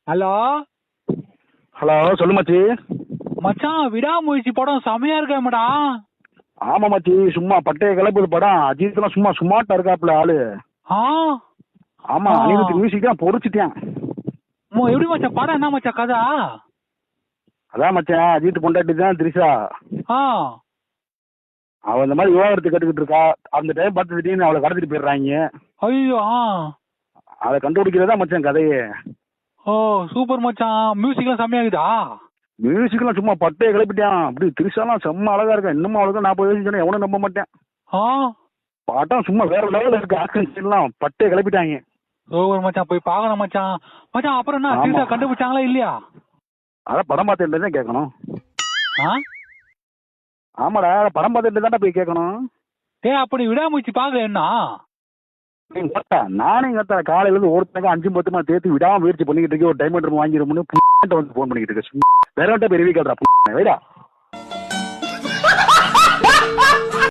Hello hello சொல்லு மச்சி. மச்சான், விடாமுயற்சி படம் செமையா இருக்கேன்டா. ஆமா மச்சி, சும்மா பட்டைய கிளப்புது படம். அஜித்லாம் சும்மா சுமார்ட்டா இருக்காப்புல ஆளு. ஆ ஆமா, ஆ. அனிருத் மியூசிக் தான் பொறிச்சிட்டேன். எப்படி மச்சான் படம்? என்ன மச்சான் கதை? அதான் மச்சான், அஜித் பொண்டாட்டி தான் திரிஷா. ஆ அவன் இந்த மாதிரி விவாகரத்து கட்டுக்கிட்டு இருக்கா. அந்த டைம் பார்த்து திடீர்னு அவளை கடத்திட்டு போயிடுறாங்க. ஐயோ. அதை கண்டுபிடிக்கிறதா மச்சான் கதையே. ஓ சூப்பர் மச்சான். மியூசிக்லாம் செம்மையாகுதா? மியூசிக்லாம் சும்மா பட்டைய கிளப்பிட்டான். அப்படி திரிஷாலாம் செம்ம அழகா இருக்கா. இன்னமும் அவளுக்கு 40 வயசு சொன்னா எவனும் நம்ப மாட்டேன். ஆ பாட்டம் சும்மா வேற லெவலில் இருக்கு. ஆக்ஷன் சீன்லாம் பட்டைய கிளப்பிட்டாங்க. சூப்பர் மச்சான், போய் பார்க்கணும் மச்சான். மச்சான் அப்புறம் என்ன, ஆமா. சீசா கண்டுபிடிச்சாங்களா இல்லையா? அதான் படம் பார்த்துட்டு தான் கேட்கணும். ஆ ஆமாடா, படம் பார்த்துட்டு தான்டா போய் கேட்கணும். அப்படி விடாமுயற்சி பார்க்கல என்ன? நானே கத்தா காலையில இருந்து ஒருத்தங்க 5-10 தேர்த்து விடாம முயற்சி பண்ணிக்கிட்டு இருக்கேன். ஒரு டைமண்ட் வாங்கிடும்னு வந்து போன் பண்ணிக்கிட்டு இருக்கேன். வேற பெரிய கேட்கறா வைடா.